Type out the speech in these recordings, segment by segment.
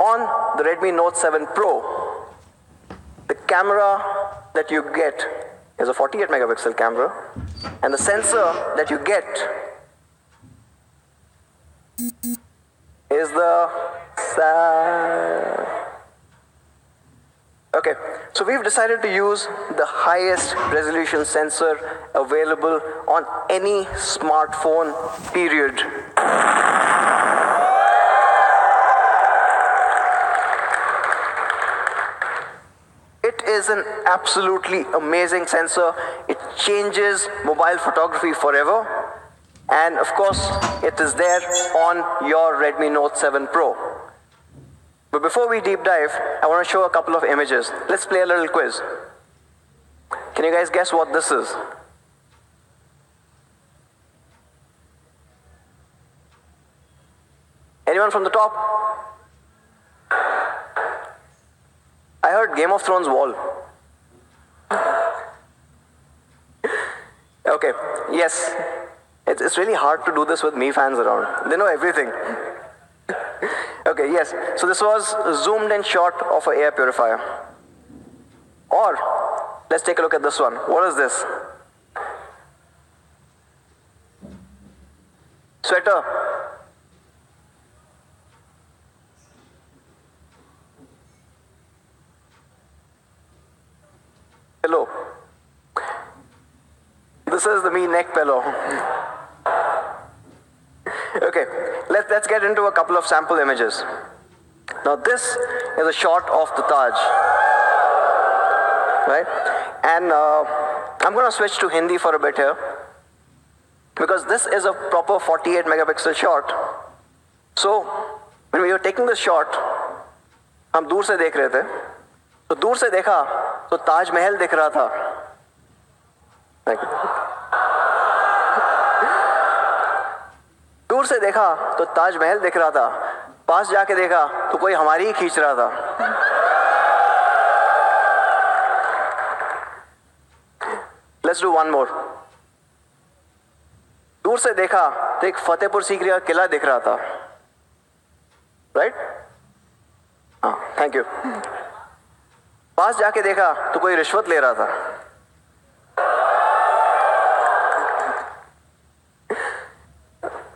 On the Redmi Note 7 Pro, the camera that you get is a 48 megapixel camera, and the sensor that you get is the okay, so we've decided to use the highest resolution sensor available on any smartphone, period. It is an absolutely amazing sensor. It changes mobile photography forever. And of course, it is there on your Redmi Note 7 Pro. But before we deep dive, I want to show a couple of images. Let's play a little quiz. Can you guys guess what this is? Anyone from the top? I heard Game of Thrones wall. Okay, yes. It's really hard to do this with me fans around. They know everything. Okay, yes. So this was a zoomed in shot of an air purifier. Or, let's take a look at this one. What is this? Sweater. Pillow. This is the Me neck pillow. Okay, let's get into a couple of sample images. Now this is a shot of the Taj, right? And I'm going to switch to Hindi for a bit here, because this is a proper 48 megapixel shot. So when we were taking this shot, हम दूर से देख रहे थे. तो दूर से देखा तो ताज महल दिख रहा था. दूर से देखा तो ताज महल दिख रहा था. पास जाके देखा तो कोई हमारी ही खींच रहा था. Let's do one more. दूर से देखा तो एक फतेहपुर सीकरी का किला दिख रहा था. Right? हाँ, thank you. पास जाके देखा तो कोई रिश्वत ले रहा था.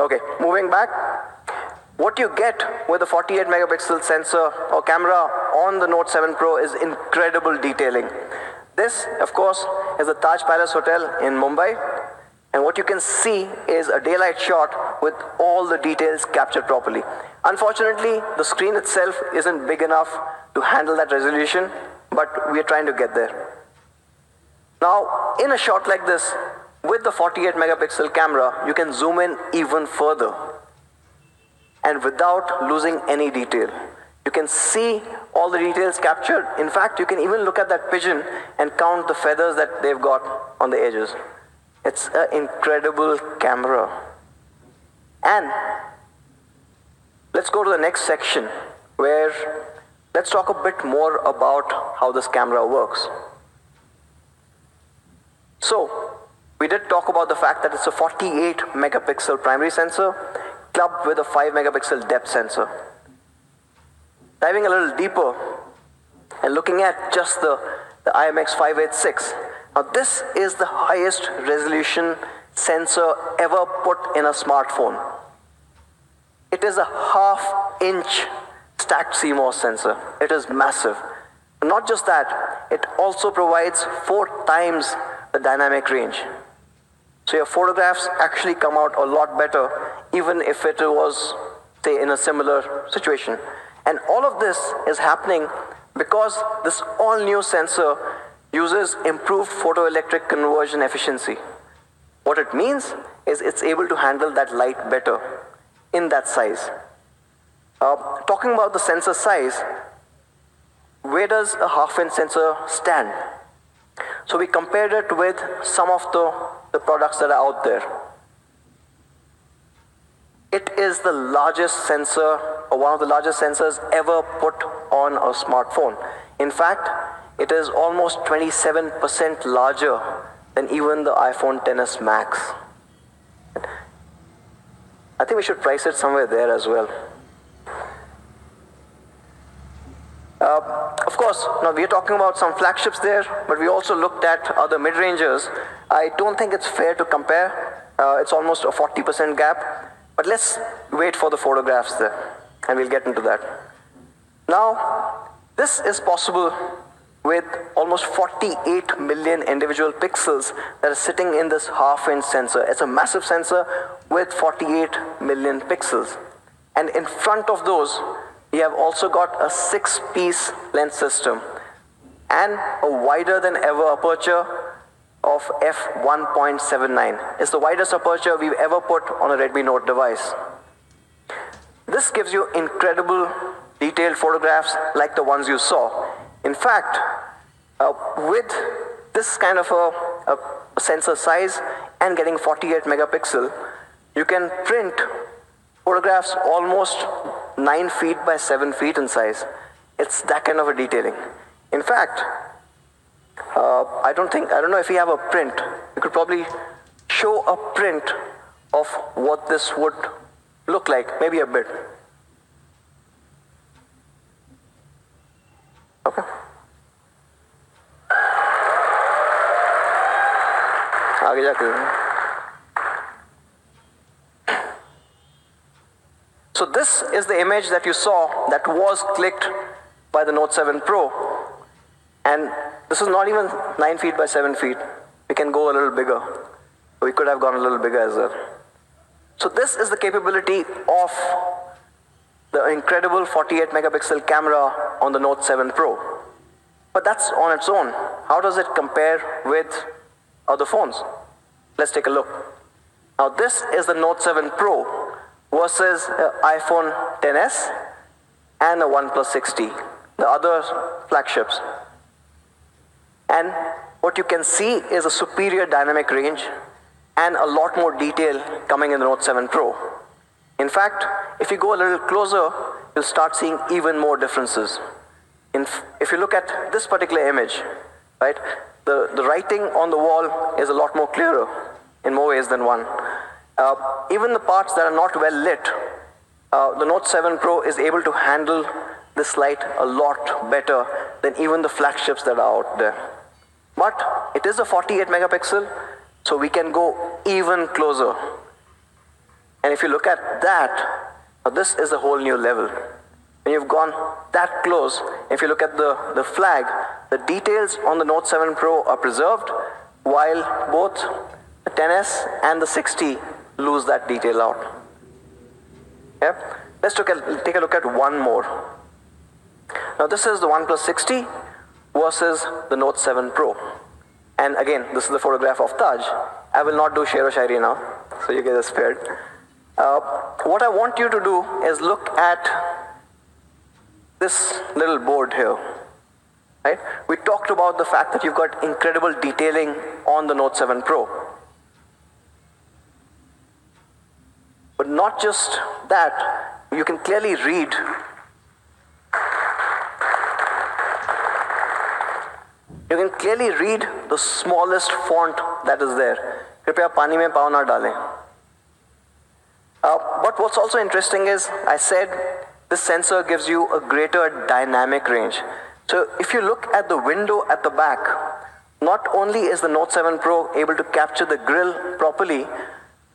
Okay, moving back. What you get with a 48 megapixel sensor or camera on the Note 7 Pro is incredible detailing. This, of course, is the Taj Palace Hotel in Mumbai. And what you can see is a daylight shot with all the details captured properly. Unfortunately, the screen itself isn't big enough to handle that resolution, but we're trying to get there. Now, in a shot like this, with the 48 megapixel camera, you can zoom in even further and without losing any detail. You can see all the details captured. In fact, you can even look at that pigeon and count the feathers that they've got on the edges. It's an incredible camera. And let's go to the next section where let's talk a bit more about how this camera works. So, we did talk about the fact that it's a 48 megapixel primary sensor clubbed with a 5 megapixel depth sensor. Diving a little deeper and looking at just the IMX586. Now this is the highest resolution sensor ever put in a smartphone. It is a half-inch stacked CMOS sensor. It is massive. And not just that, it also provides 4 times the dynamic range. So your photographs actually come out a lot better, even if it was, say, in a similar situation. And all of this is happening because this all-new sensor uses improved photoelectric conversion efficiency. What it means is it's able to handle that light better in that size. Talking about the sensor size, where does a half-inch sensor stand? So we compared it with some of the products that are out there. It is the largest sensor, or one of the largest sensors ever put on a smartphone. In fact, it is almost 27% larger than even the iPhone XS Max. I think we should price it somewhere there as well. Of course, now we're talking about some flagships there, but we also looked at other mid-rangers. I don't think it's fair to compare. It's almost a 40% gap. But let's wait for the photographs there, and we'll get into that. Now, this is possible with almost 48 million individual pixels that are sitting in this half-inch sensor. It's a massive sensor with 48 million pixels. And in front of those, we have also got a 6-piece lens system and a wider than ever aperture of f1.79. It's the widest aperture we've ever put on a Redmi Note device. This gives you incredible detailed photographs like the ones you saw. In fact, with this kind of a sensor size and getting 48 megapixel, you can print photographs almost 9 feet by 7 feet in size. It's that kind of a detailing. In fact, I don't know if we have a print. We could probably show a print of what this would look like, maybe a bit. Okay. आगे जाके. So this is the image that you saw that was clicked by the Note 7 Pro. And this is not even 9 feet by 7 feet. We can go a little bigger. We could have gone a little bigger as well. So this is the capability of the incredible 48 megapixel camera on the Note 7 Pro. But that's on its own. How does it compare with other phones? Let's take a look. Now this is the Note 7 Pro versus iPhone XS and the OnePlus 6T, the other flagships. And what you can see is a superior dynamic range and a lot more detail coming in the Note 7 Pro. In fact, if you go a little closer, you'll start seeing even more differences. If you look at this particular image, right, the writing on the wall is a lot more clearer in more ways than one. Even the parts that are not well lit, the Note 7 Pro is able to handle this light a lot better than even the flagships that are out there. But it is a 48 megapixel, so we can go even closer. And if you look at that, this is a whole new level. When you've gone that close, if you look at the flag, the details on the Note 7 Pro are preserved, while both the XS and the 6T lose that detail out. Yeah? Let's take a look at one more. Now this is the OnePlus 6T versus the Note 7 Pro. And again, this is the photograph of Taj. I will not do Sher o Shairi now, so you guys are spared. What I want you to do is look at this little board here. Right? We talked about the fact that you've got incredible detailing on the Note 7 Pro. But not just that, you can clearly read the smallest font that is there. Kripya pani mein pav na dalein. But what's also interesting is, I said this sensor gives you a greater dynamic range. So if you look at the window at the back, not only is the Note 7 Pro able to capture the grille properly,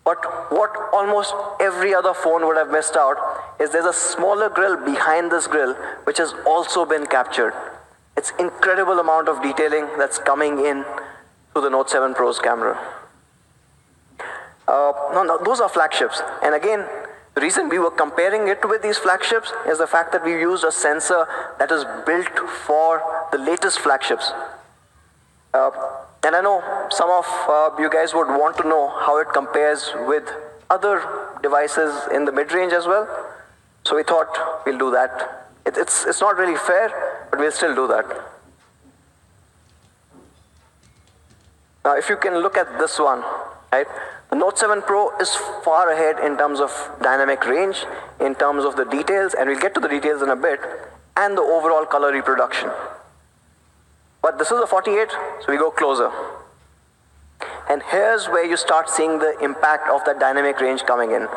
but what almost every other phone would have missed out is there's a smaller grille behind this grille which has also been captured. It's incredible amount of detailing that's coming in to the Note 7 Pro's camera. No, those are flagships. And again, the reason we were comparing it with these flagships is the fact that we used a sensor that is built for the latest flagships. And I know some of you guys would want to know how it compares with other devices in the mid-range as well. So we thought we'll do that. It's not really fair, but we'll still do that. Now, if you can look at this one, right? The Note 7 Pro is far ahead in terms of dynamic range, in terms of the details, and we'll get to the details in a bit, and the overall color reproduction. But this is a 48, so we go closer. And here's where you start seeing the impact of that dynamic range coming in.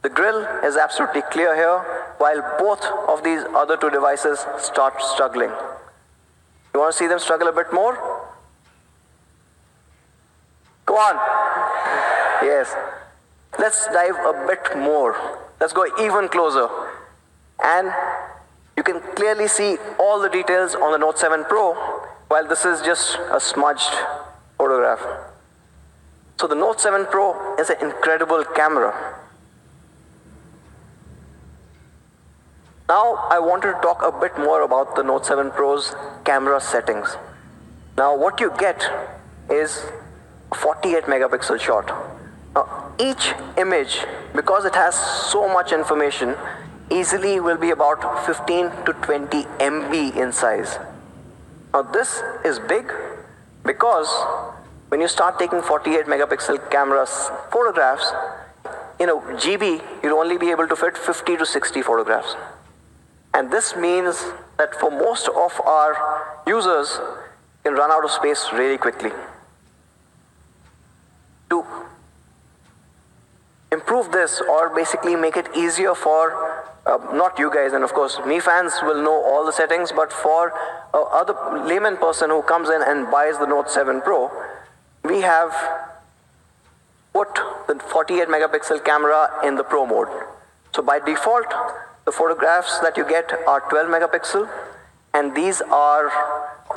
The grille is absolutely clear here, while both of these other two devices start struggling. You want to see them struggle a bit more? Go on. Yes. Let's dive a bit more. Let's go even closer. And you can clearly see all the details on the Note 7 Pro, while this is just a smudged photograph. So the Note 7 Pro is an incredible camera. Now I wanted to talk a bit more about the Note 7 Pro's camera settings. Now what you get is a 48 megapixel shot. Now each image, because it has so much information, easily will be about 15 to 20 MB in size. Now this is big because when you start taking 48 megapixel cameras photographs, GB, you'll only be able to fit 50 to 60 photographs. And this means that for most of our users, you can run out of space really quickly. To improve this, or basically make it easier for, not you guys, and of course me fans will know all the settings, but for other layman person who comes in and buys the Note 7 Pro, we have put the 48 megapixel camera in the Pro mode. So by default, the photographs that you get are 12 megapixel, and these are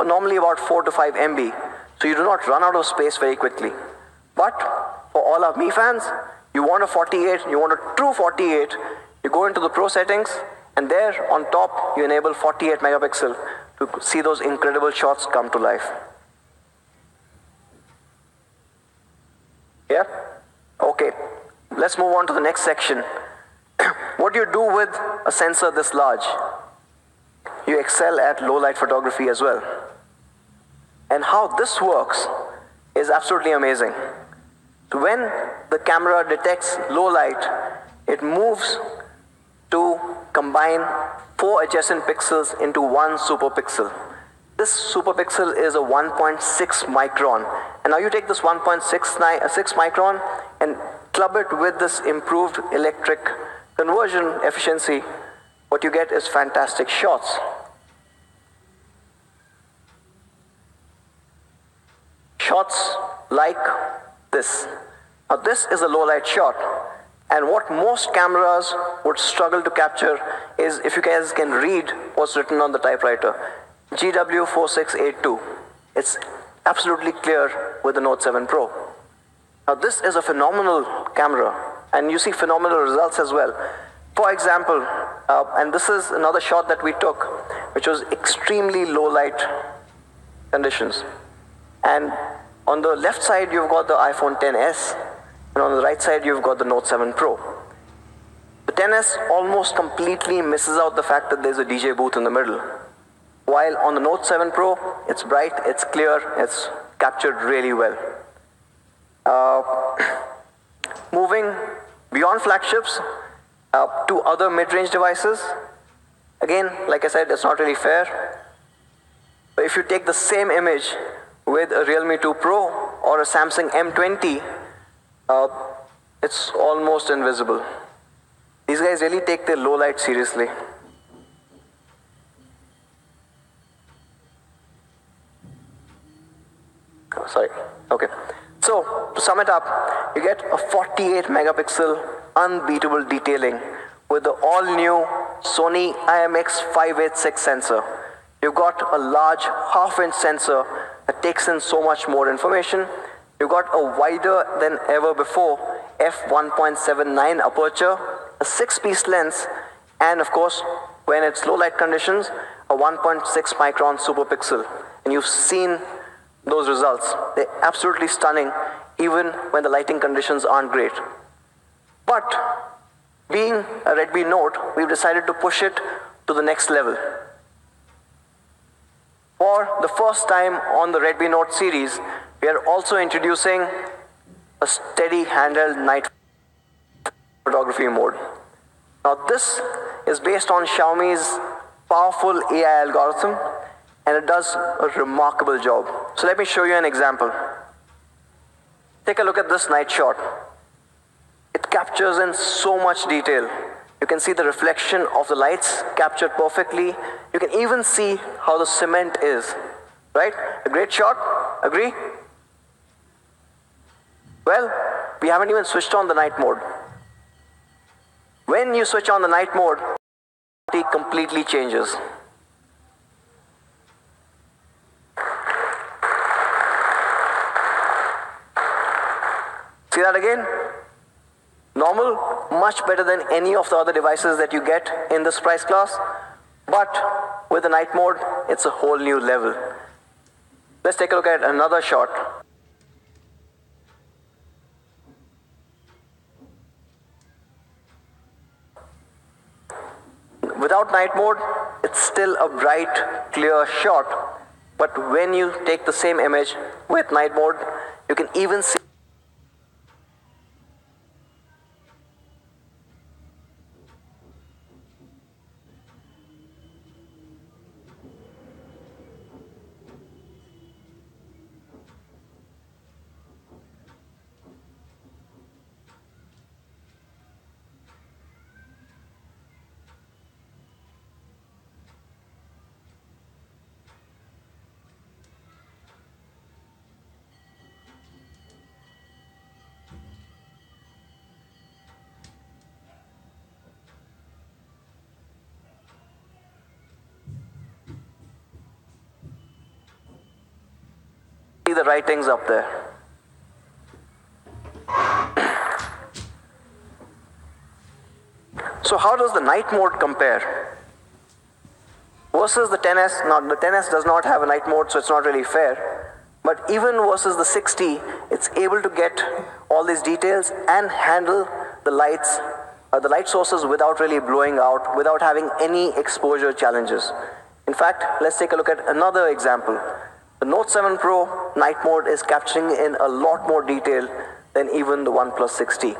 normally about 4 to 5 MB, so you do not run out of space very quickly. But for all our Me fans, you want a 48, you want a true 48, you go into the Pro settings, and there on top you enable 48 megapixel to see those incredible shots come to life. Yeah? Okay, let's move on to the next section. What do you do with a sensor this large? You excel at low light photography as well. And how this works is absolutely amazing. So when the camera detects low light, it moves to combine 4 adjacent pixels into one superpixel. This superpixel is a 1.6 micron. And now you take this 1.6 micron and club it with this improved electric conversion efficiency. What you get is fantastic shots. Shots like this. Now this is a low light shot, and what most cameras would struggle to capture is, if you guys can read what's written on the typewriter, GW4682. It's absolutely clear with the Note 7 Pro. Now this is a phenomenal camera, and you see phenomenal results as well. For example, and this is another shot that we took, which was extremely low light conditions. And on the left side, you've got the iPhone XS, and on the right side, you've got the Note 7 Pro. The XS almost completely misses out the fact that there's a DJ booth in the middle. While on the Note 7 Pro, it's bright, it's clear, it's captured really well. Moving beyond flagships to other mid-range devices. Again, like I said, it's not really fair. But if you take the same image with a Realme 2 Pro or a Samsung M20, it's almost invisible. These guys really take their low light seriously. Oh, sorry. Okay. So, to sum it up, you get a 48 megapixel unbeatable detailing with the all-new Sony IMX586 sensor. You've got a large half-inch sensor that takes in so much more information. You've got a wider than ever before f1.79 aperture, a 6-piece lens, and of course, when it's low light conditions, a 1.6 micron superpixel. And you've seen those results. They're absolutely stunning, even when the lighting conditions aren't great. But being a Redmi Note, we've decided to push it to the next level. For the first time on the Redmi Note series, we are also introducing a steady handheld night photography mode. Now this is based on Xiaomi's powerful AI algorithm, and it does a remarkable job. So let me show you an example. Take a look at this night shot. It captures in so much detail. You can see the reflection of the lights captured perfectly. You can even see how the cement is. Right? A great shot? Agree? Well, we haven't even switched on the night mode. When you switch on the night mode, it completely changes. See that again? Normal, much better than any of the other devices that you get in this price class. But with the night mode, it's a whole new level. Let's take a look at another shot. Without night mode, it's still a bright, clear shot. But when you take the same image with night mode, you can even see the writings up there. So how does the night mode compare versus the 10s? Now the 10s does not have a night mode, so it's not really fair. But even versus the 60, it's able to get all these details and handle the lights, the light sources without really blowing out, without having any exposure challenges. In fact, let's take a look at another example. The Note 7 Pro night mode is capturing in a lot more detail than even the OnePlus 6T.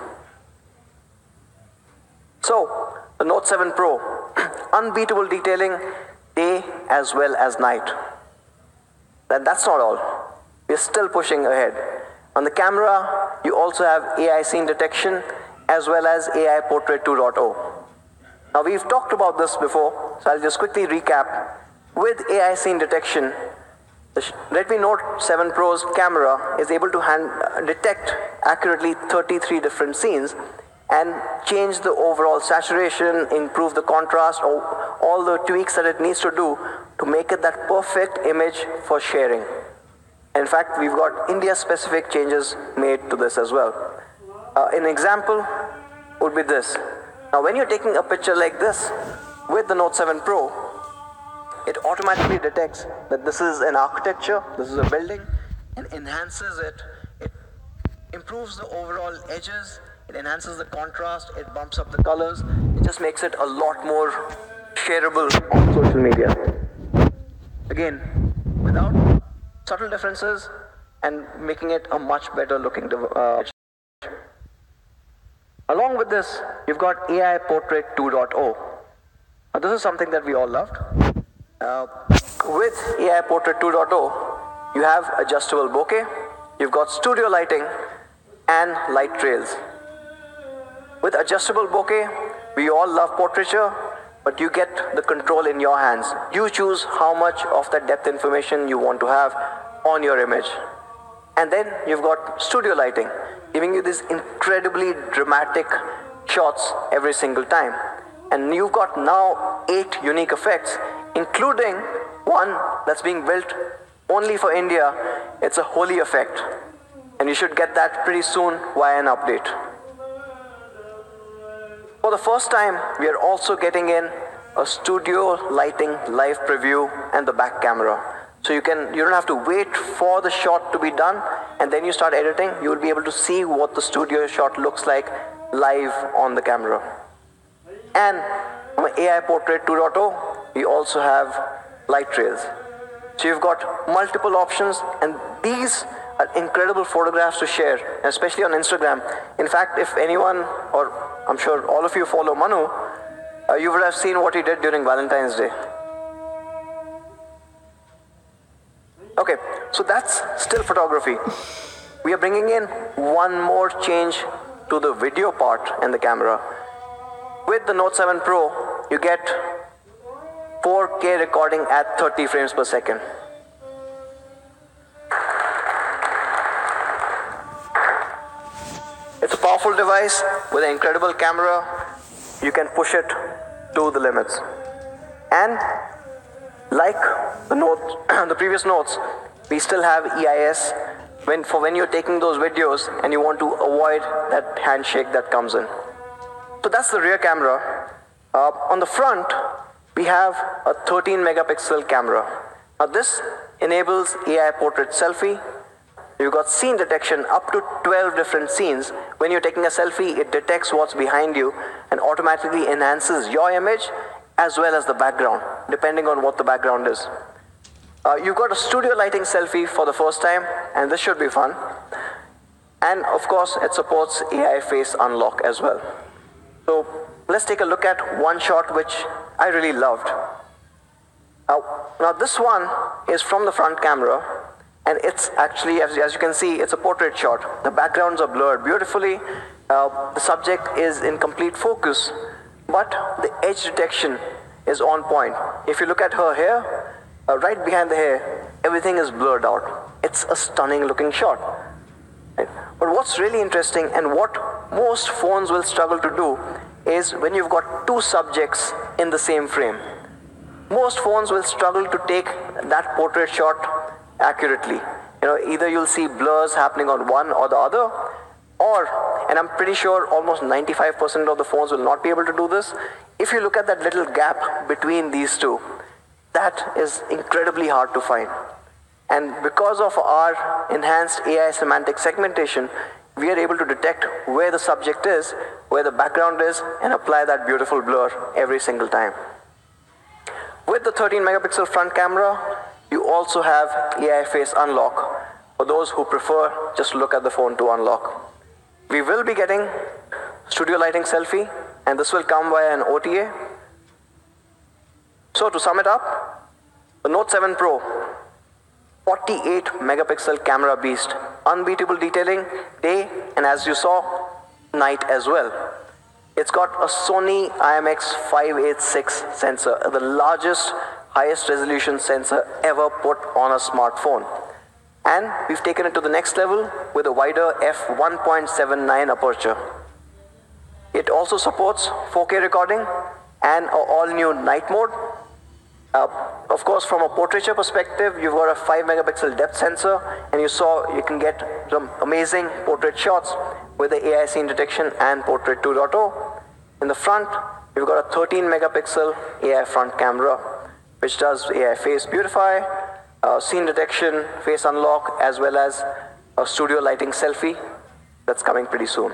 So, the Note 7 Pro, unbeatable detailing day as well as night. And that's not all. We're still pushing ahead. On the camera, you also have AI scene detection as well as AI Portrait 2.0. Now, we've talked about this before, so I'll just quickly recap. With AI scene detection, the Redmi Note 7 Pro's camera is able to detect accurately 33 different scenes and change the overall saturation, improve the contrast, or all the tweaks that it needs to do to make it that perfect image for sharing. In fact, we've got India-specific changes made to this as well. An example would be this. Now, when you're taking a picture like this with the Note 7 Pro, it automatically detects that this is an architecture, this is a building, and enhances it. It improves the overall edges, it enhances the contrast, it bumps up the colors, it just makes it a lot more shareable on social media. Again, without subtle differences and making it a much better looking device. Along with this, you've got AI Portrait 2.0. Now, this is something that we all loved. With AI Portrait 2.0, you have adjustable bokeh, you've got studio lighting, and light trails. With adjustable bokeh, we all love portraiture, but you get the control in your hands. You choose how much of that depth information you want to have on your image. And then you've got studio lighting, giving you these incredibly dramatic shots every single time. And you've got now 8 unique effects, including one that's being built only for India. It's a holy effect. And you should get that pretty soon via an update. For the first time, we are also getting in a studio lighting live preview and the back camera. So you don't have to wait for the shot to be done and then you start editing. You will be able to see what the studio shot looks like live on the camera. And from AI Portrait 2.0, we also have light trails. So you've got multiple options, and these are incredible photographs to share, especially on Instagram. In fact, if anyone, or I'm sure all of you follow Manu, you would have seen what he did during Valentine's Day. Okay, so that's still photography. We are bringing in one more change to the video part in the camera. With the Note 7 Pro, you get 4K recording at 30 frames per second. It's a powerful device with an incredible camera. You can push it to the limits. And like the note, the previous notes, we still have EIS when you're taking those videos and you want to avoid that handshake that comes in. So that's the rear camera. On the front, we have a 13 megapixel camera. Now this enables AI portrait selfie. You've got scene detection up to 12 different scenes. When you're taking a selfie, it detects what's behind you and automatically enhances your image as well as the background, depending on what the background is. You've got a studio lighting selfie for the first time, and this should be fun. And of course, it supports AI face unlock as well. So let's take a look at one shot which I really loved. Now this one is from the front camera, and it's actually, as you can see, it's a portrait shot. The backgrounds are blurred beautifully. The subject is in complete focus, but the edge detection is on point. If you look at her hair, right behind the hair, everything is blurred out. It's a stunning looking shot. Right? But what's really interesting and what most phones will struggle to do is when you've got two subjects in the same frame. Most phones will struggle to take that portrait shot accurately. Either you'll see blurs happening on one or the other, or, and I'm pretty sure almost 95% of the phones will not be able to do this. If you look at that little gap between these two, that is incredibly hard to find. And because of our enhanced AI semantic segmentation, we are able to detect where the subject is, where the background is, and apply that beautiful blur every single time. With the 13 megapixel front camera, you also have AI face unlock for those who prefer just to look at the phone to unlock. We will be getting studio lighting selfie, and this will come via an OTA. So to sum it up, the Note 7 Pro, 48 megapixel camera beast, unbeatable detailing day, and as you saw, night as well. It's got a Sony IMX586 sensor, the largest, highest resolution sensor ever put on a smartphone. And we've taken it to the next level with a wider f1.79 aperture. It also supports 4K recording and an all-new night mode. Of course, from a portraiture perspective, you've got a 5 megapixel depth sensor, and you can get some amazing portrait shots with the AI scene detection and Portrait 2.0. In the front, you've got a 13 megapixel AI front camera, which does AI face beautify, scene detection, face unlock, as well as a studio lighting selfie that's coming pretty soon.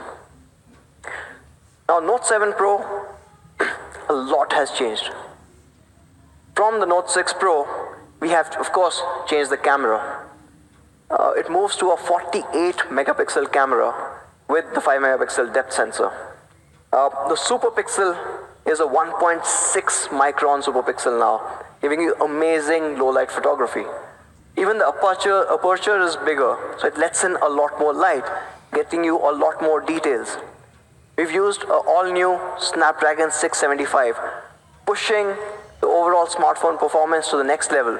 Now, Note 7 Pro, a lot has changed. From the Note 6 Pro, we have, of course, changed the camera. It moves to a 48 megapixel camera with the 5 megapixel depth sensor. The super pixel is a 1.6 micron super pixel now, giving you amazing low light photography. Even the aperture is bigger, so it lets in a lot more light, getting you a lot more details. We've used an all-new Snapdragon 675, pushing the overall smartphone performance to the next level.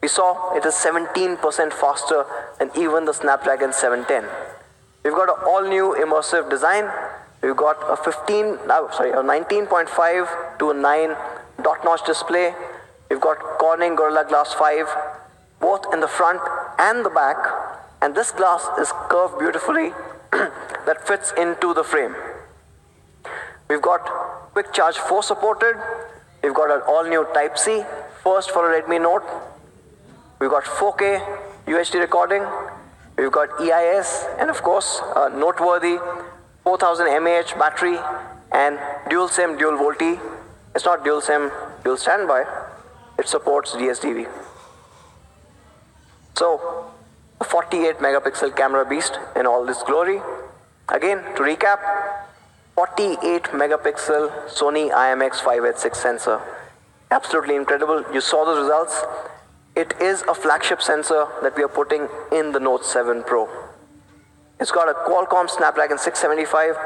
We saw it is 17% faster than even the Snapdragon 710. We've got an all-new immersive design. We've got a 19.5 to a 9 dot notch display. We've got Corning Gorilla Glass 5, both in the front and the back. And this glass is curved beautifully that fits into the frame. We've got Quick Charge 4 supported. We've got an all-new Type-C, first for a Redmi Note. We've got 4K UHD recording. We've got EIS, and of course, a noteworthy 4000 mAh battery and dual SIM, dual VoLTE. It's not dual SIM, dual standby. It supports DSDV. So, a 48 megapixel camera beast in all this glory. Again, to recap, 48 megapixel Sony IMX586 sensor. Absolutely incredible. You saw the results. It is a flagship sensor that we are putting in the Note 7 Pro. It's got a Qualcomm Snapdragon 675,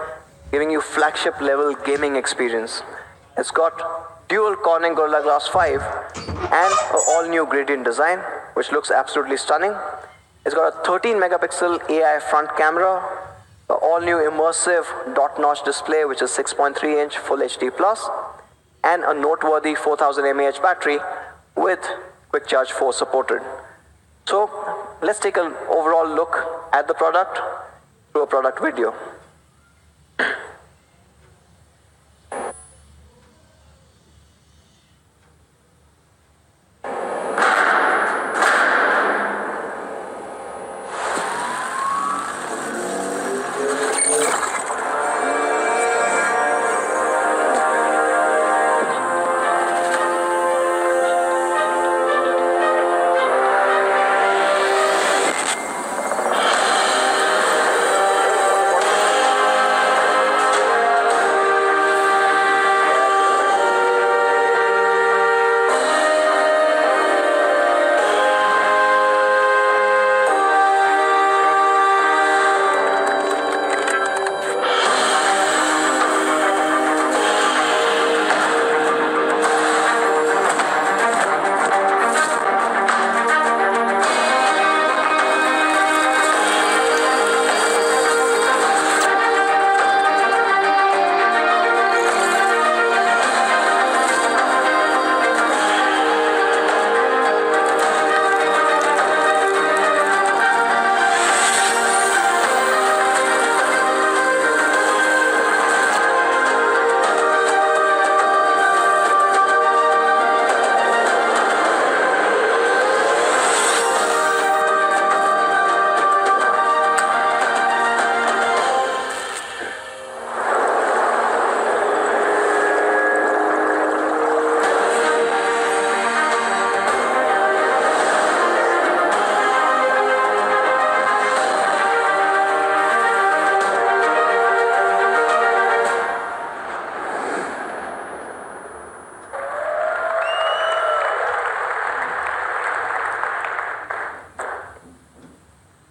giving you flagship level gaming experience. It's got dual Corning Gorilla Glass 5 and an all-new gradient design, which looks absolutely stunning. It's got a 13 megapixel AI front camera, the all-new immersive dot-notch display, which is 6.3-inch Full HD Plus, and a noteworthy 4000 mAh battery with Quick Charge 4 supported. So let's take an overall look at the product through a product video.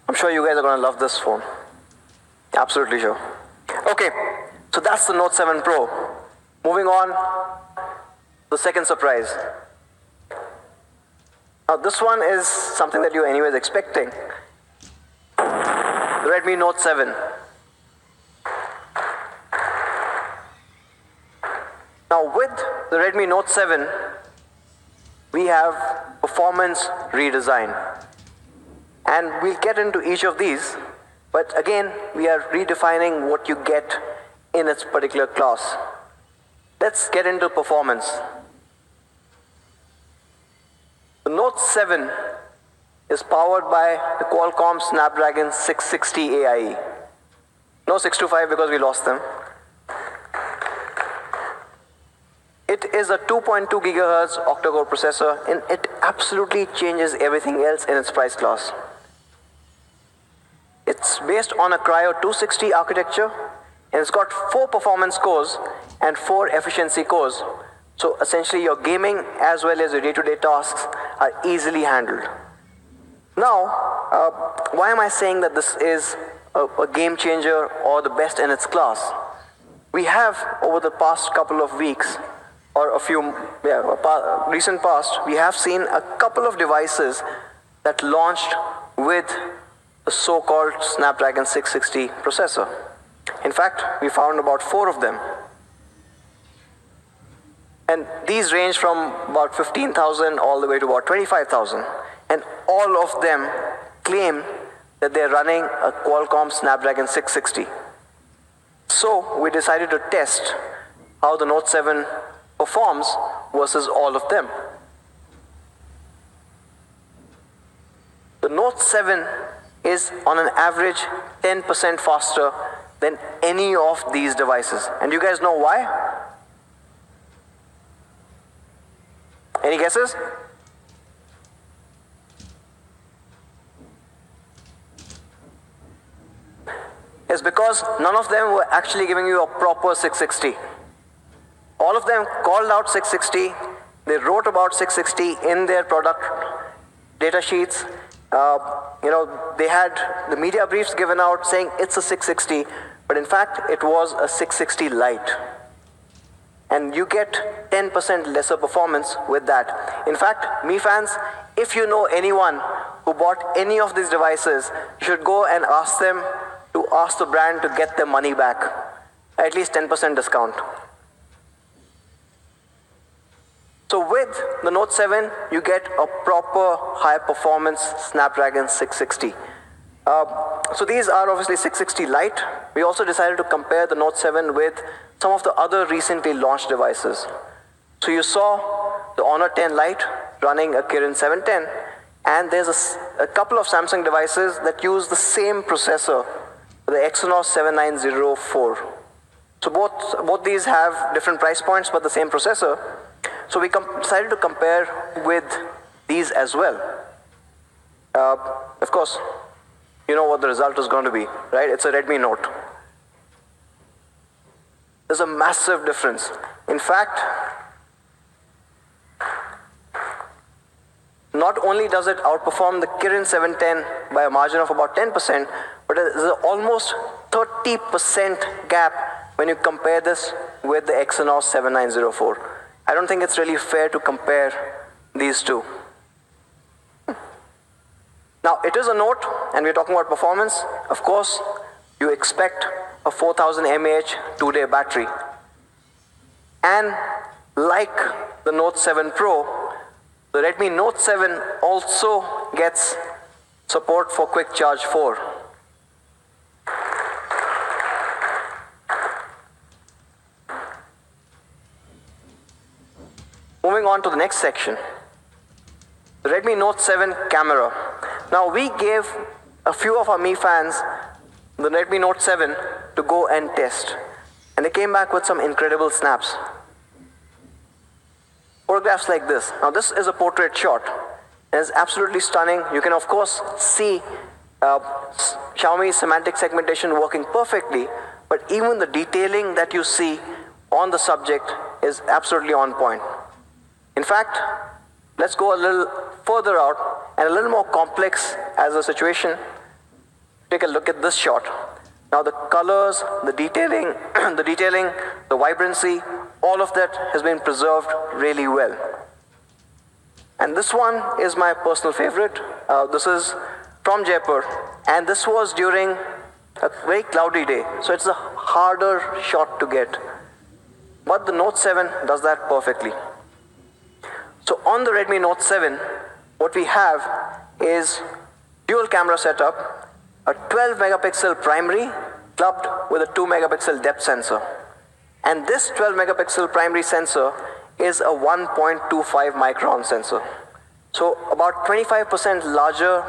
I'm sure you guys are going to love this phone. Absolutely sure. Okay, so that's the Note 7 Pro. Moving on, the second surprise. Now this one is something that you're anyways expecting. The Redmi Note 7. Now with the Redmi Note 7, we have performance redesign. And we'll get into each of these, but again, we are redefining what you get in its particular class. Let's get into performance. The Note 7 is powered by the Qualcomm Snapdragon 660 AIE. No 625 because we lost them. It is a 2.2 GHz octa-core processor, and it absolutely changes everything else in its price class. It's based on a Cryo 260 architecture, and it's got 4 performance cores and 4 efficiency cores. So essentially your gaming as well as your day-to-day tasks are easily handled. Now, why am I saying that this is a game changer or the best in its class? We have, over the past couple of weeks, or recent past, we have seen a couple of devices that launched with the so-called Snapdragon 660 processor. In fact, we found about 4 of them. And these range from about 15,000 all the way to about 25,000. And all of them claim that they're running a Qualcomm Snapdragon 660. So we decided to test how the Note 7 performs versus all of them. The Note 7 is on an average 10% faster than any of these devices. And you guys know why? Any guesses? It's because none of them were actually giving you a proper 660. All of them called out 660. They wrote about 660 in their product data sheets. They had the media briefs given out saying it's a 660, but in fact, it was a 660 Lite. And you get 10% lesser performance with that. In fact, Mi fans, if you know anyone who bought any of these devices, you should go and ask them to ask the brand to get their money back, at least 10% discount. So with the Note 7, you get a proper high-performance Snapdragon 660. So these are obviously 660 Lite. We also decided to compare the Note 7 with some of the other recently launched devices. So you saw the Honor 10 Lite running a Kirin 710, and there's a couple of Samsung devices that use the same processor, the Exynos 7904. So both these have different price points, but the same processor. So we decided to compare with these as well. Of course, you know what the result is going to be, right? It's a Redmi Note. There's a massive difference. In fact, not only does it outperform the Kirin 710 by a margin of about 10%, but there's an almost 30% gap when you compare this with the Exynos 7904. I don't think it's really fair to compare these two. Now, it is a Note, and we're talking about performance. Of course, you expect a 4000 mAh 2-day battery. And like the Note 7 Pro, the Redmi Note 7 also gets support for Quick Charge 4. Moving on to the next section, the Redmi Note 7 camera. Now we gave a few of our Mi fans the Redmi Note 7 to go and test, and they came back with some incredible snaps. Photographs like this. Now this is a portrait shot, and it's absolutely stunning. You can of course see Xiaomi semantic segmentation working perfectly, but even the detailing that you see on the subject is absolutely on point. In fact, let's go a little further out and a little more complex as a situation. Take a look at this shot. Now the colors, the detailing, the vibrancy, all of that has been preserved really well. And this one is my personal favorite. This is from Jaipur, and this was during a very cloudy day, so it's a harder shot to get. But the Note 7 does that perfectly. So on the Redmi Note 7, what we have is dual camera setup, a 12 megapixel primary clubbed with a 2 megapixel depth sensor. And this 12 megapixel primary sensor is a 1.25 micron sensor. So about 25% larger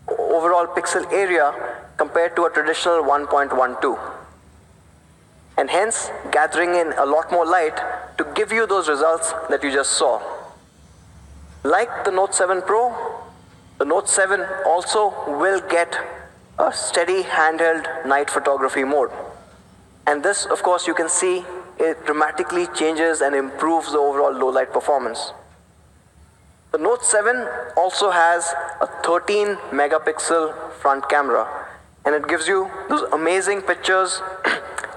overall pixel area compared to a traditional 1.12. And hence gathering in a lot more light to give you those results that you just saw. Like the Note 7 Pro, the Note 7 also will get a steady handheld night photography mode. And this, of course, you can see it dramatically changes and improves the overall low light performance. The Note 7 also has a 13 megapixel front camera, and it gives you those amazing pictures.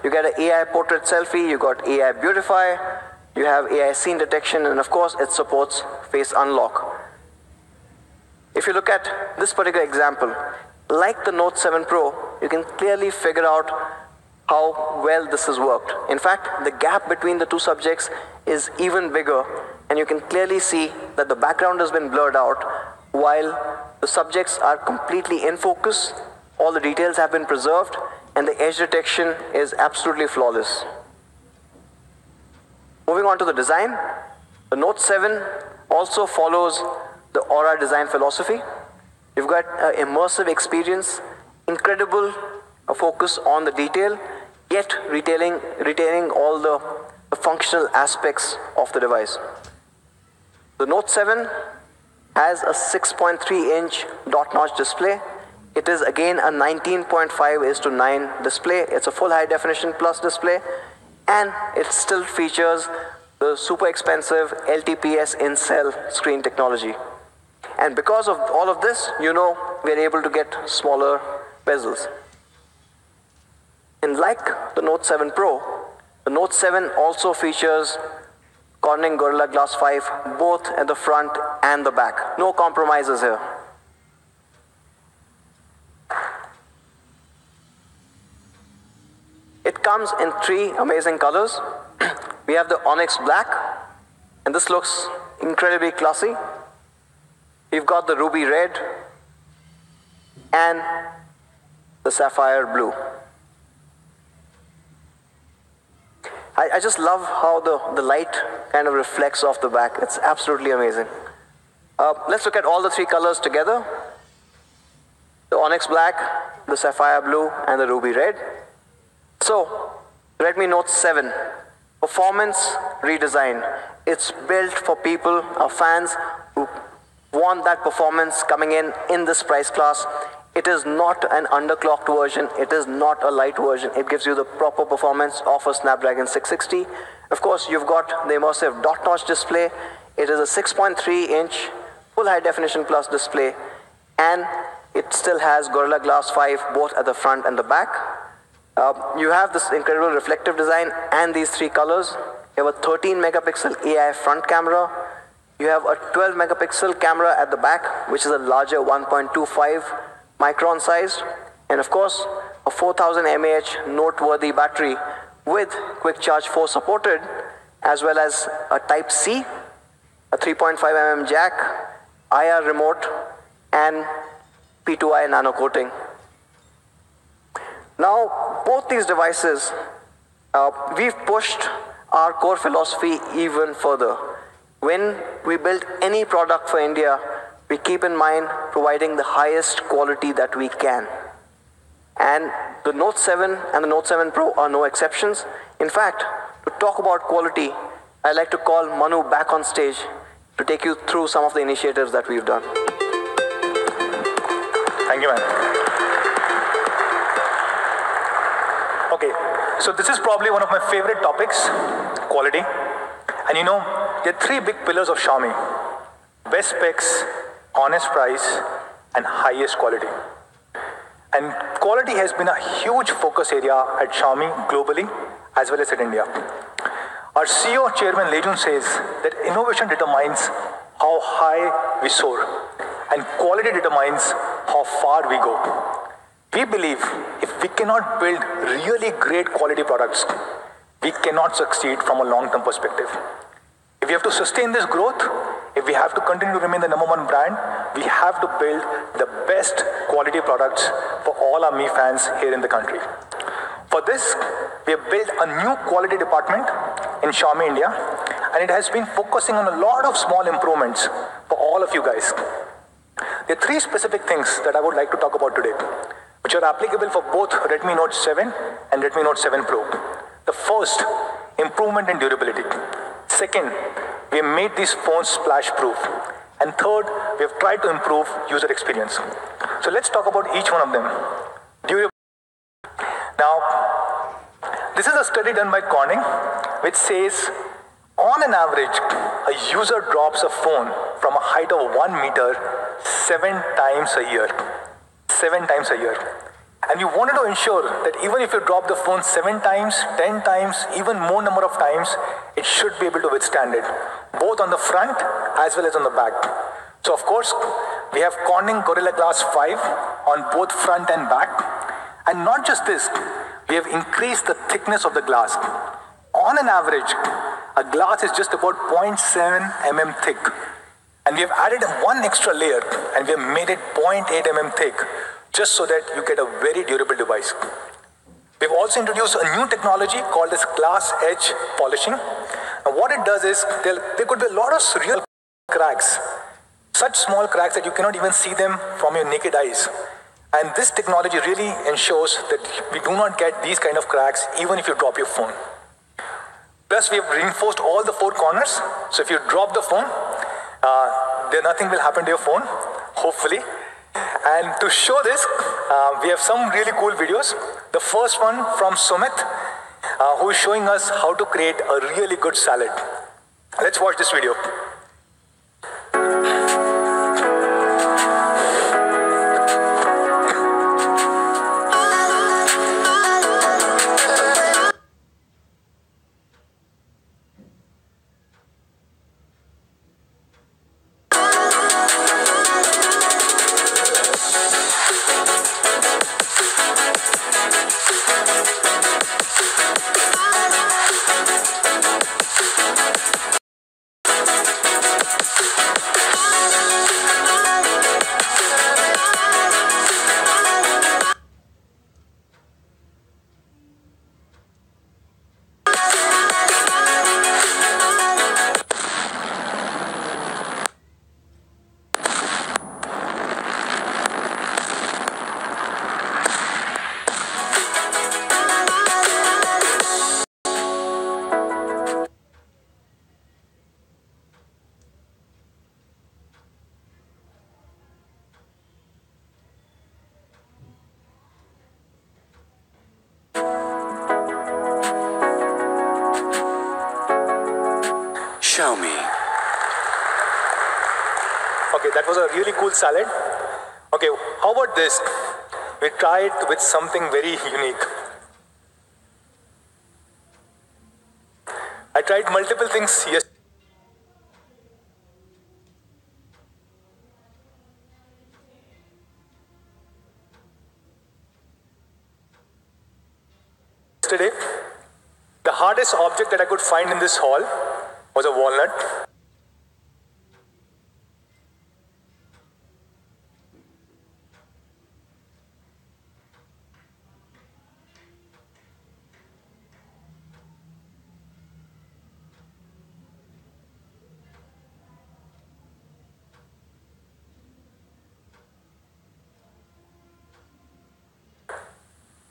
You get an AI portrait selfie, you got AI beautify, you have AI scene detection, and of course it supports face unlock. If you look at this particular example, like the Note 7 Pro, you can clearly figure out how well this has worked. In fact, the gap between the two subjects is even bigger, and you can clearly see that the background has been blurred out while the subjects are completely in focus, all the details have been preserved, and the edge detection is absolutely flawless. Moving on to the design, the Note 7 also follows the Aura design philosophy. You've got an immersive experience, incredible focus on the detail, yet retaining all the functional aspects of the device. The Note 7 has a 6.3-inch dot-notch display. It is again a 19.5:9 display. It's a full high definition plus display, and it still features the super expensive LTPS in-cell screen technology. And because of all of this, we're able to get smaller bezels. And like the Note 7 Pro, the Note 7 also features Corning Gorilla Glass 5 both at the front and the back. No compromises here. comes in 3 amazing colors. We have the Onyx Black, and this looks incredibly classy. We've got the Ruby Red and the Sapphire Blue. I just love how the light kind of reflects off the back. It's absolutely amazing. Let's look at all the 3 colors together. The Onyx Black, the Sapphire Blue, and the Ruby Red. So, Redmi Note 7, performance redesign. It's built for people, our fans, who want that performance coming in this price class. It is not an underclocked version. It is not a light version. It gives you the proper performance of a Snapdragon 660. Of course, you've got the immersive dot notch display. It is a 6.3-inch full high definition plus display, and it still has Gorilla Glass 5 both at the front and the back. You have this incredible reflective design and these 3 colors. You have a 13 megapixel AI front camera. You have a 12 megapixel camera at the back, which is a larger 1.25 micron size. And of course, a 4000 mAh noteworthy battery with Quick Charge 4 supported, as well as a Type-C, a 3.5mm jack, IR remote, and P2i nano coating. Now, both these devices, we've pushed our core philosophy even further. When we build any product for India, we keep in mind providing the highest quality that we can. And the Note 7 and the Note 7 Pro are no exceptions. In fact, to talk about quality, I'd like to call Manu back on stage to take you through some of the initiatives that we've done. Thank you, man. Okay, so this is probably one of my favorite topics, quality. And you know, there are 3 big pillars of Xiaomi: best specs, honest price, and highest quality. And quality has been a huge focus area at Xiaomi globally as well as at India. Our CEO, Chairman Lei Jun, says that innovation determines how high we soar, and quality determines how far we go. We believe if we cannot build really great quality products, we cannot succeed from a long-term perspective. If we have to sustain this growth, if we have to continue to remain the #1 brand, we have to build the best quality products for all our Mi fans here in the country. For this, we have built a new quality department in Xiaomi India, and it has been focusing on a lot of small improvements for all of you guys. There are 3 specific things that I would like to talk about today, which are applicable for both Redmi Note 7 and Redmi Note 7 Pro. The first, improvement in durability. Second, we have made these phones splash-proof. And third, we have tried to improve user experience. So let's talk about each one of them. Now, this is a study done by Corning, which says, on an average, a user drops a phone from a height of 1 meter 7 times a year. 7 times a year. And we wanted to ensure that even if you drop the phone 7 times, 10 times, even more number of times, it should be able to withstand it, both on the front as well as on the back. So of course, we have Corning Gorilla Glass 5 on both front and back. And not just this, we have increased the thickness of the glass. On an average, a glass is just about 0.7 mm thick. And we have added 1 extra layer, and we have made it 0.8 mm thick, just so that you get a very durable device. We've also introduced a new technology called as glass edge polishing. And what it does is, there could be a lot of real cracks, such small cracks that you cannot even see them from your naked eyes. And this technology really ensures that we do not get these kind of cracks even if you drop your phone. Plus, we have reinforced all the 4 corners, so if you drop the phone, nothing will happen to your phone, hopefully. And to show this, we have some really cool videos. The first one from Sumit, who is showing us how to create a really good salad. Let's watch this video. Show me. Okay, that was a really cool salad. Okay, how about this? We try it with something very unique. I tried multiple things yesterday. The hardest object that I could find in this hall was a walnut.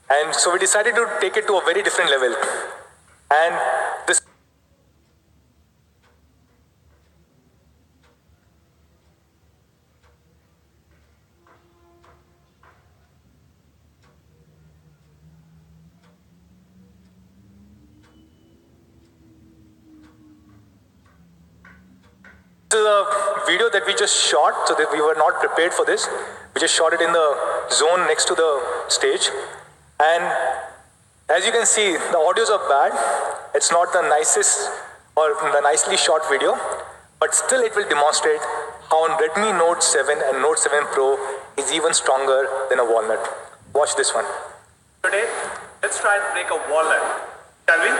And so we decided to take it to a very different level. And this is a video that we just shot, so that we were not prepared for this. We just shot it in the zone next to the stage. And as you can see, the audios are bad. It's not the nicest or the nicely shot video, but still it will demonstrate how Redmi Note 7 and Note 7 Pro is even stronger than a walnut. Watch this one. Today, let's try and break a walnut, shall we?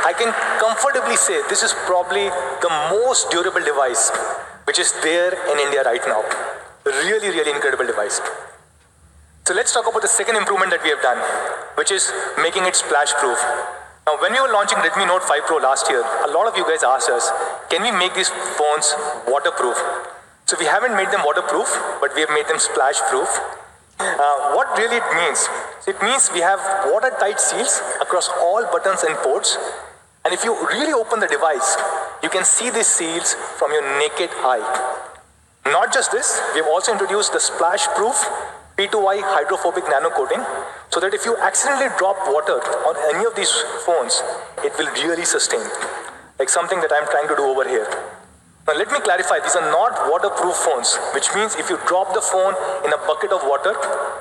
I can comfortably say this is probably the most durable device which is there in India right now. Really, really incredible device. So let's talk about the second improvement that we have done, which is making it splash proof. Now, when we were launching Redmi Note 5 Pro last year, a lot of you guys asked us, can we make these phones waterproof? So we haven't made them waterproof, but we have made them splash proof. What really it means? It means we have watertight seals across all buttons and ports. And if you really open the device, you can see these seals from your naked eye. Not just this, we have also introduced the splash-proof P2I hydrophobic nano coating, so that if you accidentally drop water on any of these phones, it will really sustain. Like something that I'm trying to do over here. Now let me clarify, these are not waterproof phones, which means if you drop the phone in a bucket of water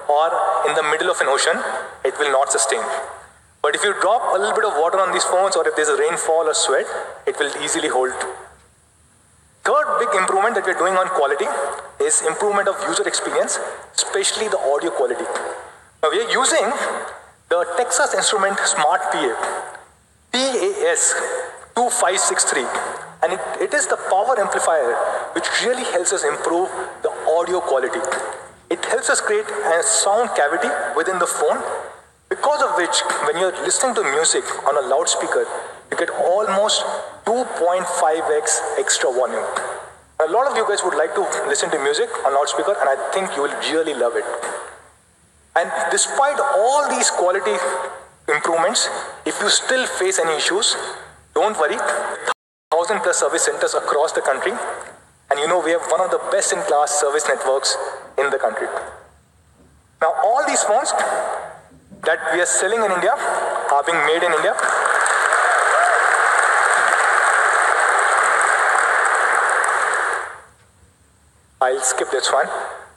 or in the middle of an ocean, it will not sustain. But if you drop a little bit of water on these phones, or if there's a rainfall or sweat, it will easily hold. Third big improvement that we're doing on quality is improvement of user experience, especially the audio quality. Now we are using the Texas Instrument Smart PAS 2563, and it is the power amplifier which really helps us improve the audio quality. It helps us create a sound cavity within the phone, because of which, when you're listening to music on a loudspeaker, you get almost 2.5x extra volume. A lot of you guys would like to listen to music on loudspeaker, and I think you will really love it. And despite all these quality improvements, if you still face any issues, don't worry. 1,000 plus service centers across the country, and you know we have one of the best in class service networks in the country. Now all these phones that we are selling in India are being made in India. I'll skip this one.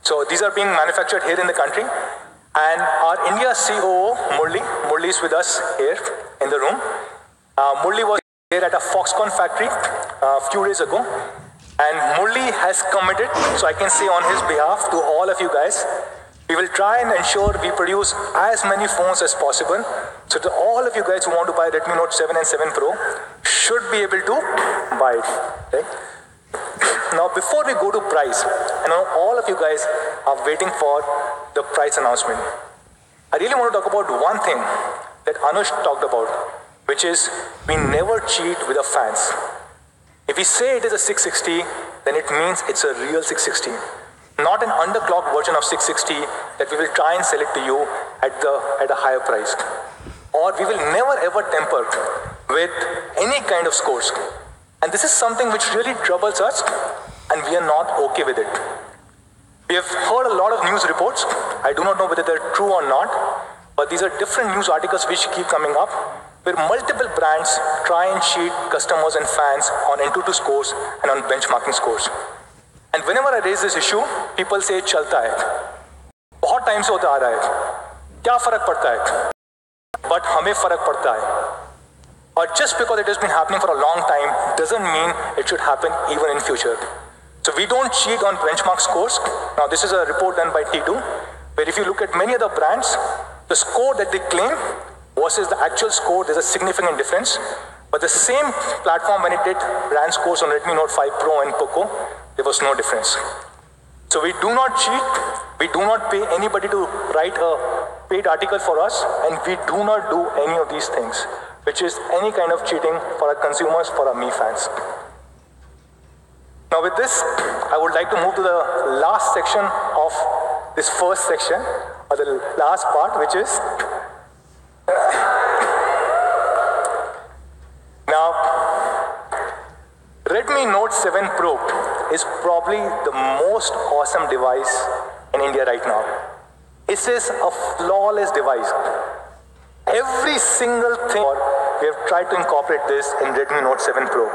So these are being manufactured here in the country, and our India COO Murli is with us here in the room. Murli was here at a Foxconn factory a few days ago, and Murli has committed, so I can say on his behalf to all of you guys, we will try and ensure we produce as many phones as possible, so that all of you guys who want to buy Redmi Note 7 and 7 Pro should be able to buy it. Okay? Now before we go to price, I know all of you guys are waiting for the price announcement. I really want to talk about one thing that Anush talked about, which is we never cheat with the fans. If we say it is a 660, then it means it's a real 660. not an underclocked version of 660 that we will try and sell it to you at a higher price. Or we will never ever temper with any kind of scores. And this is something which really troubles us, and we are not okay with it. We have heard a lot of news reports. I do not know whether they're true or not, but these are different news articles which keep coming up, where multiple brands try and cheat customers and fans on N22 scores and on benchmarking scores. And whenever I raise this issue, people say चलता है, बहुत time से होता आ रहा है, क्या फर्क पड़ता है? But हमें फर्क पड़ता है. Or just because it has been happening for a long time doesn't mean it should happen even in future. So we don't cheat on benchmark scores. Now this is a report done by T2, where if you look at many other brands, the score that they claim versus the actual score, there's a significant difference. But the same platform, when it did brand scores on Redmi Note 5 Pro and Poco, there was no difference. So we do not cheat. We do not pay anybody to write a paid article for us, and we do not do any of these things, which is any kind of cheating for our consumers, for our Mi fans. Now with this, I would like to move to the last section of this first section, or the last part, which is now Redmi Note 7 Pro is probably the most awesome device in India right now. It is a flawless device. Every single thing, we have tried to incorporate this in Redmi Note 7 Pro.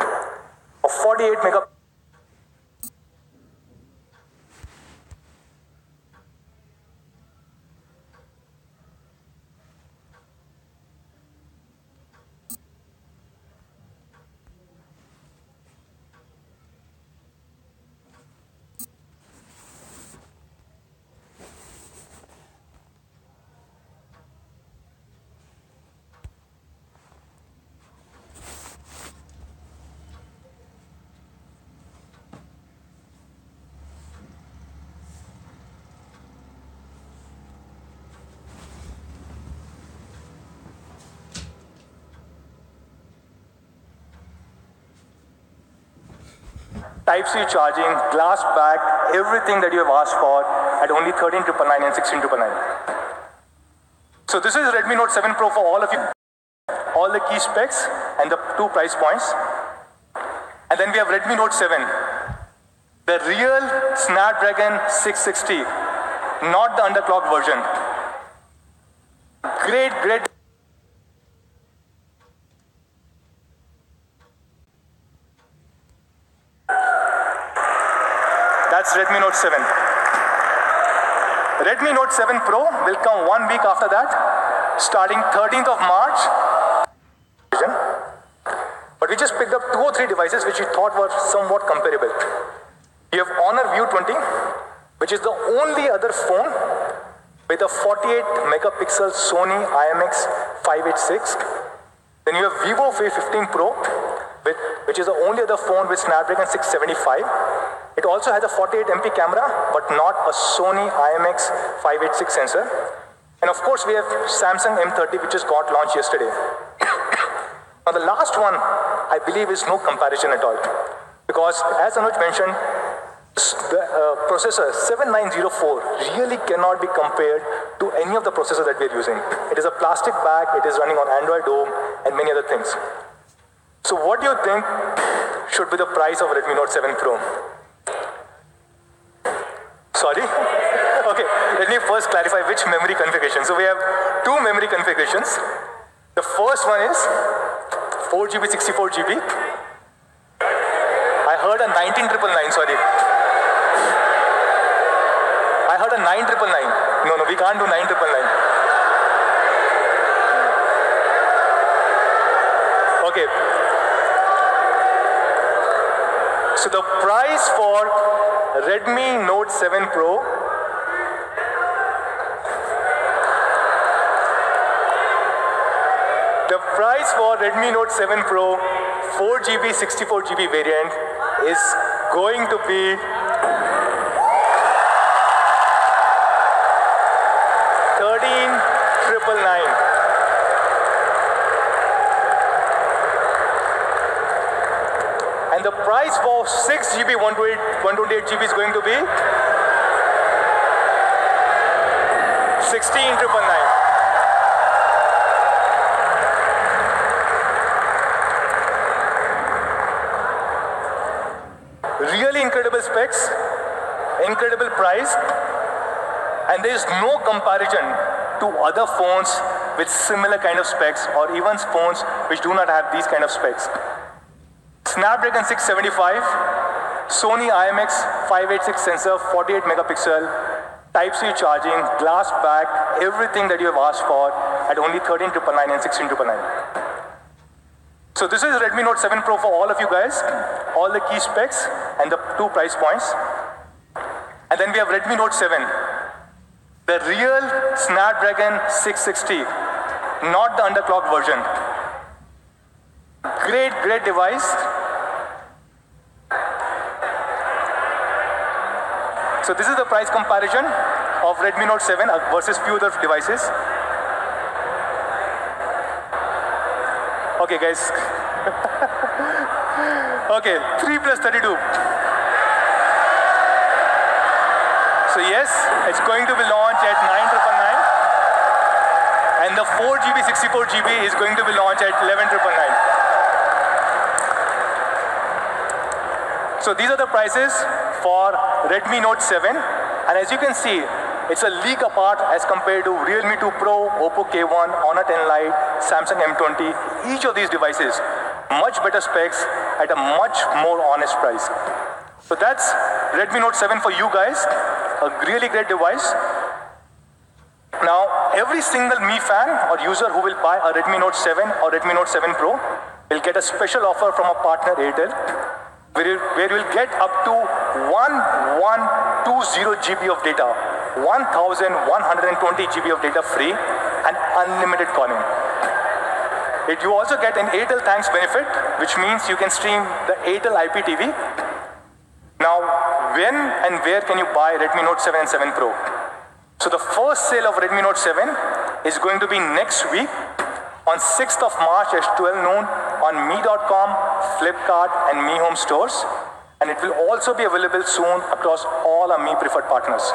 A 48 megapixel. Type-C charging, glass back, everything that you have asked for at only 13,999 and 16,999. So this is Redmi Note 7 Pro for all of you. All the key specs and the 2 price points. And then we have Redmi Note 7. The real Snapdragon 660, not the underclocked version. Great. That's Redmi Note 7. Redmi Note 7 Pro will come 1 week after that, starting 13th of March. But we just picked up 2 or 3 devices which we thought were somewhat comparable. We have Honor View 20, which is the only other phone with a 48 megapixel Sony IMX 586. Then you have Vivo V15 Pro, which is the only other phone with Snapdragon 675. It also has a 48 MP camera, but not a Sony IMX 586 sensor. And of course, we have Samsung M30, which just got launched yesterday. Now the last one, I believe, is no comparison at all. Because as Anuj mentioned, the processor 7904 really cannot be compared to any of the processors that we are using. It is a plastic bag, it is running on Android Dome, and many other things. So what do you think should be the price of Redmi Note 7 Pro? Sorry? Okay, let me first clarify which memory configuration. So we have 2 memory configurations. The first one is 4GB, 64GB. I heard a 19999, sorry. I heard a 9999. No, we can't do 9999. Okay. So the price for Redmi Note 7 Pro The price for Redmi Note 7 Pro 4GB, 64GB variant is going to be 13,999. And the price for 6GB, 128GB is going to be 16,999. Really incredible specs, incredible price, and there is no comparison to other phones with similar kind of specs or even phones which do not have these kind of specs. Snapdragon 675, Sony IMX 586 sensor, 48 megapixel, Type-C charging, glass back, everything that you have asked for at only 13,999 and 16,999. So this is Redmi Note 7 Pro for all of you guys, all the key specs and the 2 price points. And then we have Redmi Note 7, the real Snapdragon 660, not the underclocked version. Great device. So this is the price comparison of Redmi Note 7 versus few other devices. Okay, guys. Okay, 3 plus 32. So yes, it's going to be launched at 9,999, and the 4GB, 64GB is going to be launched at 11,999. So these are the prices for Redmi Note 7, and as you can see, it's a league apart as compared to Realme 2 Pro, Oppo K1, Honor 10 Lite, Samsung M20. Each of these devices, much better specs at a much more honest price. So that's Redmi Note 7 for you guys, a really great device. Now, every single Mi fan or user who will buy a Redmi Note 7 or Redmi Note 7 Pro will get a special offer from a partner Airtel, where you will get up to 1120 GB of data, 1120 GB of data free, and unlimited calling. You also get an Airtel Thanks benefit, which means you can stream the Airtel IPTV. Now, when and where can you buy Redmi Note 7 and 7 Pro? So the first sale of Redmi Note 7 is going to be next week on 6th of March at 12 noon on Mi.com, Flipkart, and Mi Home stores. And it will also be available soon across all our Mi preferred partners.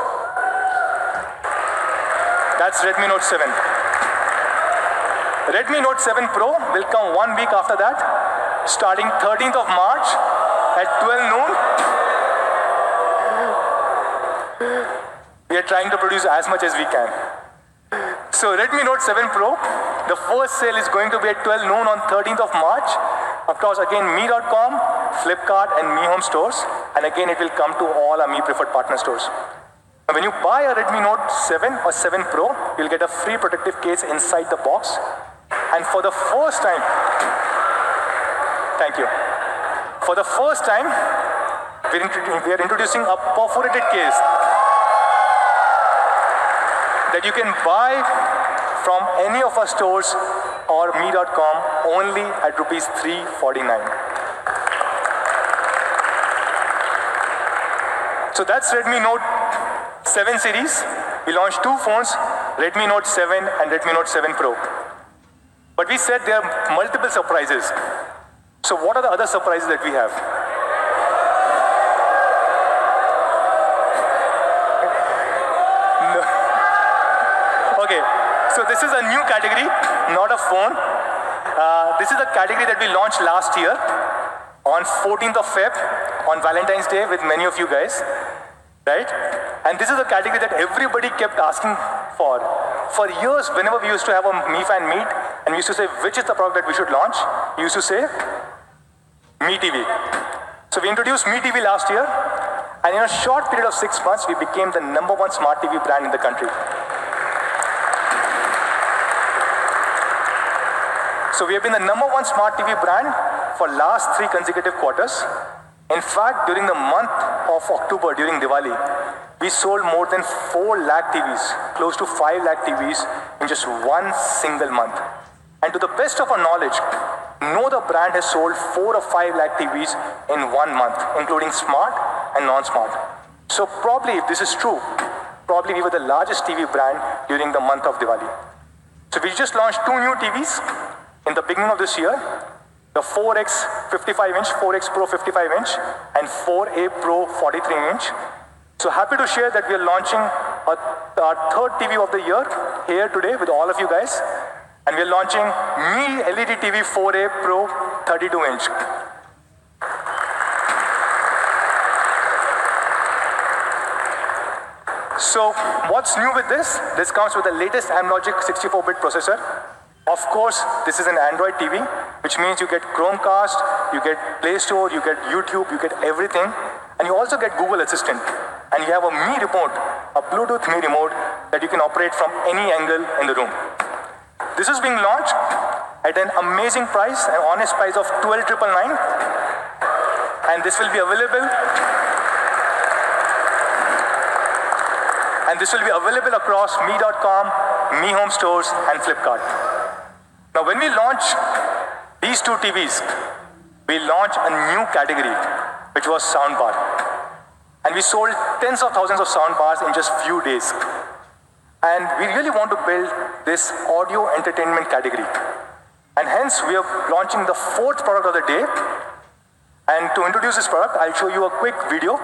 That's Redmi Note 7. Redmi Note 7 Pro will come 1 week after that, starting 13th of March at 12 noon. We are trying to produce as much as we can. So Redmi Note 7 Pro, the first sale is going to be at 12 noon on 13th of March across again Mi.com, Flipkart, and Mi Home stores. And again, it will come to all our Mi preferred partner stores. Now, when you buy a Redmi Note 7 or 7 Pro, you'll get a free protective case inside the box. And for the first time, thank you. For the first time, we are introducing a perforated case that you can buy from any of our stores or Mi.com only at rupees 349. So that's Redmi Note 7 series. We launched 2 phones, Redmi Note 7 and Redmi Note 7 Pro. But we said there are multiple surprises. So what are the other surprises that we have? No. Okay, so this is a new category, not a phone. This is a category that we launched last year on 14th of Feb on Valentine's Day with many of you guys, right? And this is a category that everybody kept asking for. For years, whenever we used to have a Mi Fan meet and we used to say, which is the product that we should launch? We used to say, Mi TV. So we introduced Mi TV last year, and in a short period of 6 months, we became the #1 smart TV brand in the country. So we have been the #1 smart TV brand for last 3 consecutive quarters. In fact, during the month of October, during Diwali, we sold more than 4 lakh TVs, close to 5 lakh TVs in just one single month. And to the best of our knowledge, no other brand has sold 4 or 5 lakh TVs in 1 month, including smart and non-smart. So probably, if this is true, probably we were the largest TV brand during the month of Diwali. So we just launched 2 new TVs in the beginning of this year. The 4X 55-inch, 4X Pro 55-inch, and 4A Pro 43-inch. So happy to share that we are launching our third TV of the year here today with all of you guys. And we're launching Mi LED TV 4A Pro 32-inch. So what's new with this? This comes with the latest Amlogic 64-bit processor. Of course, this is an Android TV, which means you get Chromecast, you get Play Store, you get YouTube, you get everything. And you also get Google Assistant. And you have a Mi remote, a Bluetooth Mi remote that you can operate from any angle in the room. This is being launched at an amazing price, an honest price of $12,999. And this will be available. And this will be available across Mi.com, Mi Home Stores, and Flipkart. Now, when we launch these two TVs, we launch a new category, which was soundbar. And we sold tens of thousands of soundbars in just few days. And we really want to build this audio entertainment category. And hence, we are launching the fourth product of the day. And to introduce this product, I'll show you a quick video.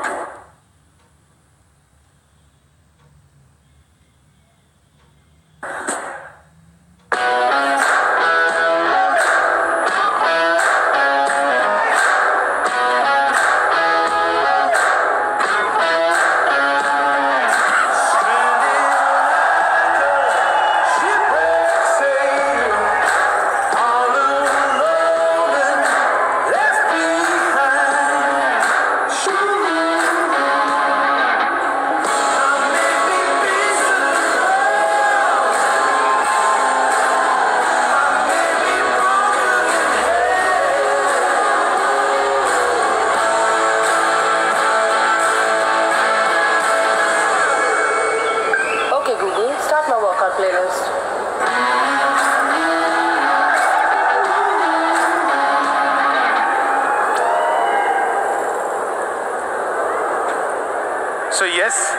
So yes,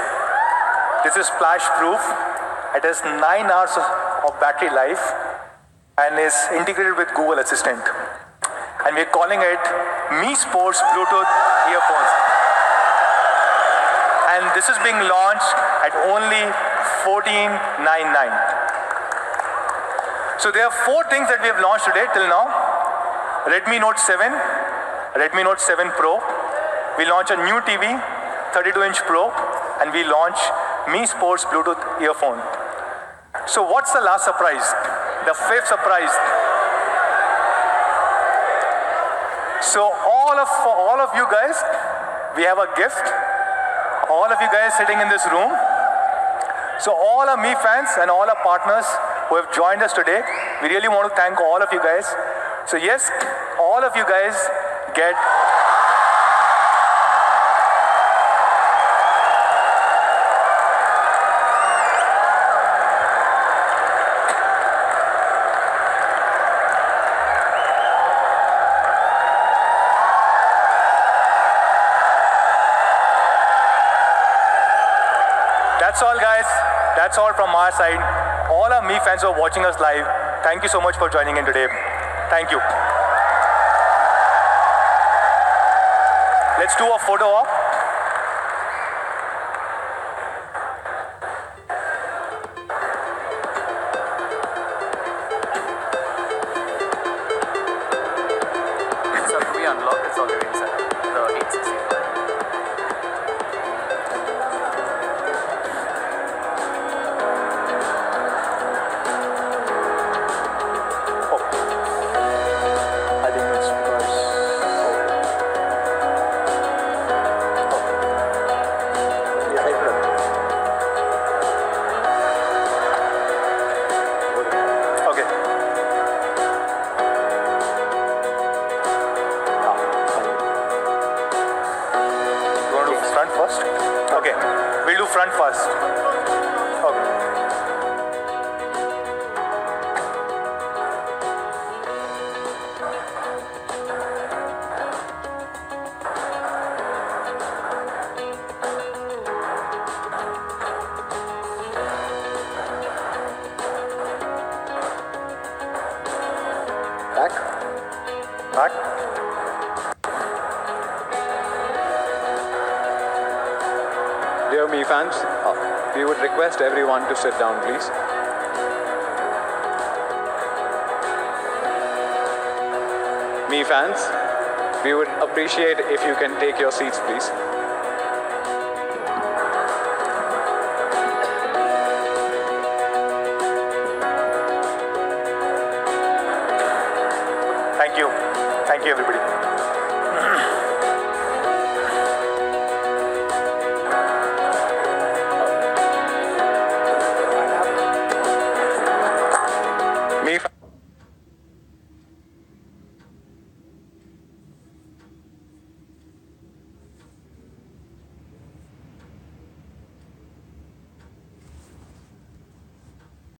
this is splash proof. It has 9 hours of battery life and is integrated with Google Assistant. And we're calling it Mi Sports Bluetooth earphones. And this is being launched at only $14,999. So there are 4 things that we have launched today till now. Redmi Note 7, Redmi Note 7 Pro. We launch a new TV, 32-inch Pro, and we launch Mi Sports Bluetooth earphone. So what's the last surprise? The 5th surprise. So for all of you guys, we have a gift. All of you guys sitting in this room. So all our Mi fans and all our partners who have joined us today, we really want to thank all of you guys. So yes, all of you guys get That's all, guys. That's all from our side. All our Mi fans who are watching us live, thank you so much for joining in today. Thank you. Let's do a photo op. So we unlock, it's already inside the 860. Front first. Okay. Back. Back. Dear Mi fans, we would request everyone to sit down, please. Me fans, we would appreciate if you can take your seats, please.